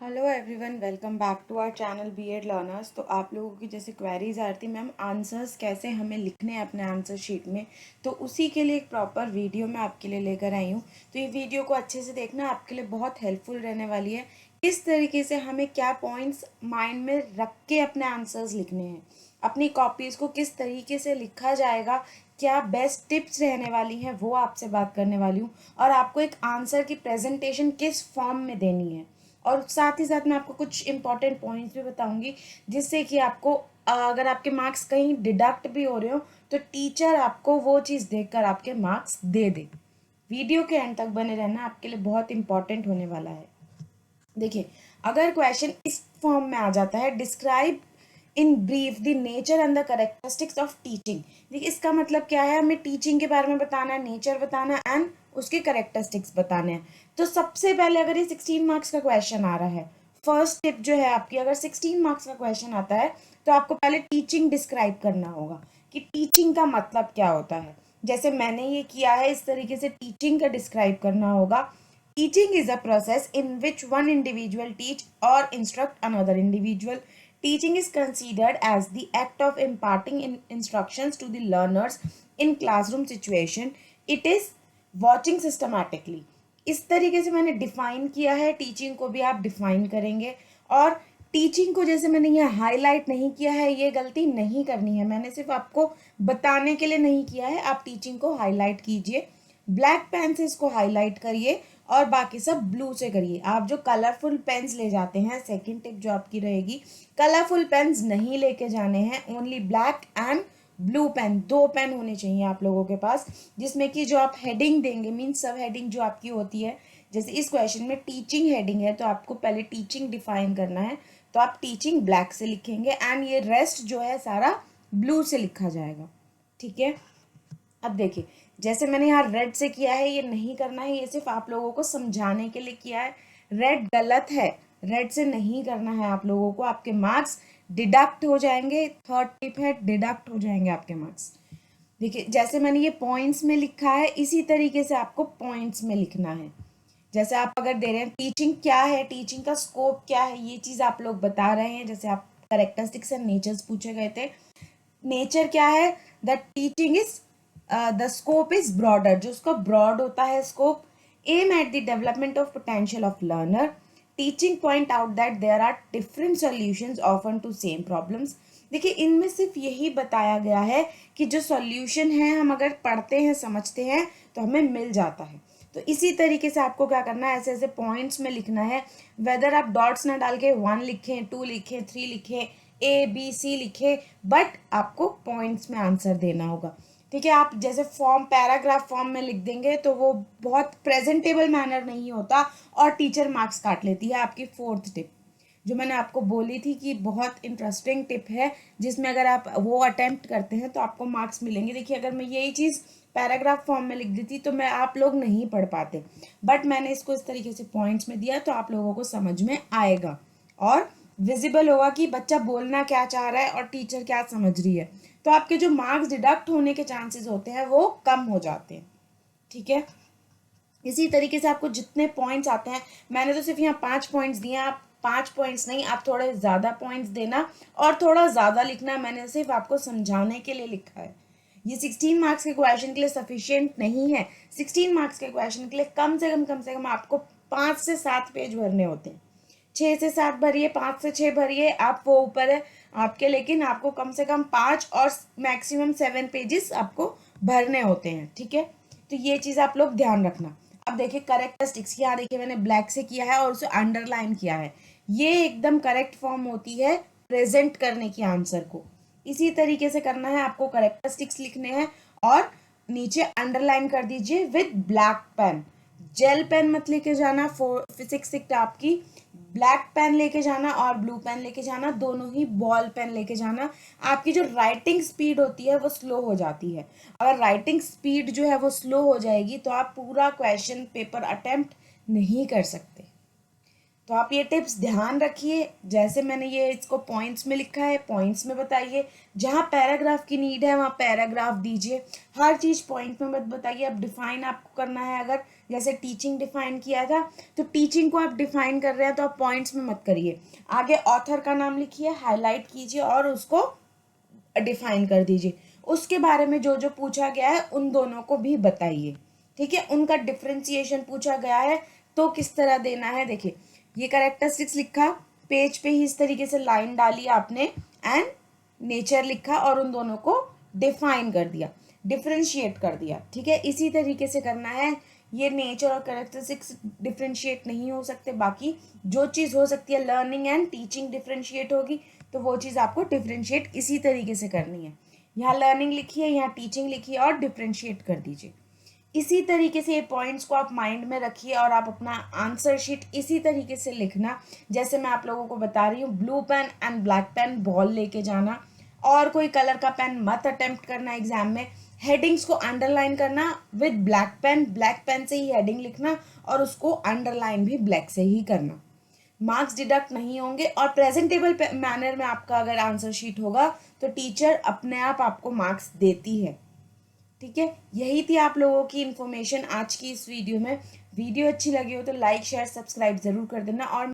Hello everyone, welcome back to our channel BEd learners. तो आप लोगों की जैसे क्वेरीज आ रही थी मैम, आंसर्स कैसे हमें लिखने हैं अपने आंसर शीट में, तो उसी के लिए एक प्रॉपर वीडियो मैं आपके लिए लेकर आई हूँ। तो ये वीडियो को अच्छे से देखना, आपके लिए बहुत हेल्पफुल रहने वाली है। किस तरीके से हमें क्या पॉइंट्स माइंड में रख के अपने आंसर्स लिखने हैं, अपनी कॉपीज़ को किस तरीके से लिखा जाएगा, क्या बेस्ट टिप्स रहने वाली हैं, वो आपसे बात करने वाली हूँ। और आपको एक आंसर की प्रेजेंटेशन किस फॉर्म में देनी है, और साथ ही साथ मैं आपको कुछ इंपॉर्टेंट पॉइंट्स भी बताऊंगी, जिससे कि आपको अगर आपके मार्क्स कहीं डिडक्ट भी हो रहे हो तो टीचर आपको वो चीज़ देखकर आपके मार्क्स दे दे। वीडियो के एंड तक बने रहना, आपके लिए बहुत इंपॉर्टेंट होने वाला है। देखिए, अगर क्वेश्चन इस फॉर्म में आ जाता है, describe in brief the nature and the characteristics of teaching. देखिए, इसका मतलब क्या है, हमें टीचिंग के बारे में बताना है, नेचर बताना है एंड उसके करेक्टरिस्टिक्स बताने हैं। तो सबसे पहले अगर ये 16 मार्क्स का क्वेश्चन आ रहा है, फर्स्ट टिप जो है आपकी, अगर 16 मार्क्स का क्वेश्चन आता है तो आपको पहले टीचिंग डिस्क्राइब करना होगा कि टीचिंग का मतलब क्या होता है। जैसे मैंने ये किया है, इस तरीके से टीचिंग का डिस्क्राइब करना होगा। Teaching is a process in which one individual teach or instruct another individual. Teaching is considered as the act of imparting instructions to the learners in classroom situation. It is watching systematically. इस तरीके से मैंने define किया है, teaching को भी आप define करेंगे। और टीचिंग को जैसे मैंने यहाँ हाईलाइट नहीं किया है, ये गलती नहीं करनी है, मैंने सिर्फ आपको बताने के लिए नहीं किया है, आप टीचिंग को हाईलाइट कीजिए। ब्लैक पेन से इसको हाईलाइट करिए और बाकी सब ब्लू से करिए। आप जो कलरफुल पेन्स ले जाते हैं, सेकंड टिप जो आपकी रहेगी, कलरफुल पेन्स नहीं लेके जाने हैं, only black and blue pen, दो पेन होने चाहिए आप लोगों के पास, जिसमें कि जो आप हेडिंग देंगे, मीन्स सब हेडिंग जो आपकी होती है, जैसे इस क्वेश्चन में टीचिंग हेडिंग है तो आपको पहले टीचिंग डिफाइन करना है, तो आप टीचिंग ब्लैक से लिखेंगे एंड ये रेस्ट जो है सारा ब्लू से लिखा जाएगा। ठीक है, अब देखिए, जैसे मैंने यहाँ रेड से किया है, ये नहीं करना है, ये सिर्फ आप लोगों को समझाने के लिए किया है। रेड गलत है, रेड से नहीं करना है आप लोगों को, आपके मार्क्स डिडक्ट हो जाएंगे। थर्ड टिप है, डिडक्ट हो जाएंगे आपके मार्क्स। देखिए, जैसे मैंने ये पॉइंट्स में लिखा है, इसी तरीके से आपको पॉइंट्स में लिखना है। जैसे आप अगर दे रहे हैं टीचिंग क्या है, टीचिंग का स्कोप क्या है, ये चीज़ आप लोग बता रहे हैं। जैसे आप करेक्टरिस्टिक्स एंड नेचर्स पूछे गए थे, नेचर क्या है, the teaching is the scope is broader, जो उसका ब्रॉड होता है scope. Aim at the development of potential of learner. Teaching point out that there are different solutions often to same problems. देखिए, इनमें सिर्फ यही बताया गया है कि जो सॉल्यूशन है, हम अगर पढ़ते हैं समझते हैं तो हमें मिल जाता है। तो इसी तरीके से आपको क्या करना है, ऐसे ऐसे पॉइंट्स में लिखना है। वेदर आप डॉट्स ना डाल के 1 लिखें, 2 लिखें, 3 लिखें, ए बी सी लिखे, बट आपको पॉइंट्स में आंसर देना होगा। ठीक है, आप जैसे फॉर्म पैराग्राफ फॉर्म में लिख देंगे तो वो बहुत प्रेजेंटेबल मैनर नहीं होता और टीचर मार्क्स काट लेती है। आपकी फोर्थ टिप जो मैंने आपको बोली थी कि बहुत इंटरेस्टिंग टिप है, जिसमें अगर आप वो अटेम्प्ट करते हैं तो आपको मार्क्स मिलेंगे। देखिए, अगर मैं यही चीज़ पैराग्राफ फॉर्म में लिख देती तो मैं आप लोग नहीं पढ़ पाते, बट मैंने इसको इस तरीके से पॉइंट्स में दिया तो आप लोगों को समझ में आएगा और विजिबल होगा कि बच्चा बोलना क्या चाह रहा है और टीचर क्या समझ रही है। तो आपके जो मार्क्स डिडक्ट होने के चांसेस होते हैं वो कम हो जाते हैं। ठीक है, इसी तरीके से आपको जितने पॉइंट्स आते हैं, मैंने तो सिर्फ यहाँ 5 पॉइंट्स दिए हैं, आप 5 पॉइंट्स नहीं, आप थोड़े ज़्यादा पॉइंट्स देना और थोड़ा ज़्यादा लिखना। मैंने सिर्फ आपको समझाने के लिए लिखा है, ये 16 मार्क्स के क्वेश्चन के लिए सफिशिएंट नहीं है। 16 मार्क्स के क्वेश्चन के लिए कम से कम आपको 5 से 7 पेज भरने होते हैं। 6 से 7 भरिए, 5 से 6 भरिए, आप वो ऊपर है आपके, लेकिन आपको कम से कम 5 और मैक्सिमम 7 पेजेस आपको भरने होते हैं। ठीक है, तो ये चीज़ आप लोग ध्यान रखना। अब देखिए, करेक्टरिस्टिक्स, यहाँ देखिए मैंने ब्लैक से किया है और उसे अंडरलाइन किया है, ये एकदम करेक्ट फॉर्म होती है प्रेजेंट करने की आंसर को। इसी तरीके से करना है आपको, करेक्टरिस्टिक्स लिखने हैं और नीचे अंडरलाइन कर दीजिए with black pen. Gel pen मत लेके जाना, फिजिक्स आपकी ब्लैक पेन लेके जाना और ब्लू पेन लेके जाना, दोनों ही बॉल पेन लेके जाना। आपकी जो राइटिंग स्पीड होती है वो स्लो हो जाती है, अगर राइटिंग स्पीड जो है वो स्लो हो जाएगी तो आप पूरा क्वेश्चन पेपर अटेम्प्ट नहीं कर सकते। तो आप ये टिप्स ध्यान रखिए, जैसे मैंने ये इसको पॉइंट्स में लिखा है पॉइंट्स में बताइए, जहाँ पैराग्राफ की नीड है वहाँ पैराग्राफ दीजिए, हर चीज़ पॉइंट में मत बताइए। अब डिफाइन आपको करना है, अगर जैसे टीचिंग डिफाइन किया था, तो टीचिंग को आप डिफाइन कर रहे हैं तो आप पॉइंट्स में मत करिए, आगे ऑथर का नाम लिखिए, हाईलाइट कीजिए और उसको डिफाइन कर दीजिए। उसके बारे में जो जो पूछा गया है उन दोनों को भी बताइए, ठीक है। उनका डिफ्रेंसिएशन पूछा गया है तो किस तरह देना है, देखिए ये कैरेक्टरिस्टिक्स लिखा, पेज पे ही इस तरीके से लाइन डाली आपने, एंड नेचर लिखा और उन दोनों को डिफाइन कर दिया, डिफ्रेंशिएट कर दिया, ठीक है। इसी तरीके से करना है। ये नेचर और कैरेक्टरिस्टिक्स डिफ्रेंशिएट नहीं हो सकते, बाकी जो चीज़ हो सकती है लर्निंग एंड टीचिंग डिफ्रेंशिएट होगी, तो वो चीज़ आपको डिफ्रेंशिएट इसी तरीके से करनी है। यहाँ लर्निंग लिखिए, यहाँ टीचिंग लिखिए और डिफ्रेंशिएट कर दीजिए। इसी तरीके से ये पॉइंट्स को आप माइंड में रखिए और आप अपना आंसर शीट इसी तरीके से लिखना जैसे मैं आप लोगों को बता रही हूँ। Blue pen and black pen ball लेके जाना, और कोई कलर का पेन मत अटेम्प्ट करना एग्जाम में। हेडिंग्स को अंडरलाइन करना विद ब्लैक पेन से ही हेडिंग लिखना और उसको अंडरलाइन भी ब्लैक से ही करना। मार्क्स डिडक्ट नहीं होंगे, और प्रेजेंटेबल मैनर में आपका अगर आंसर शीट होगा तो टीचर अपने आप आपको मार्क्स देती है, ठीक है। यही थी आप लोगों की इन्फॉर्मेशन आज की इस वीडियो में। वीडियो अच्छी लगी हो तो लाइक शेयर सब्सक्राइब ज़रूर कर देना, और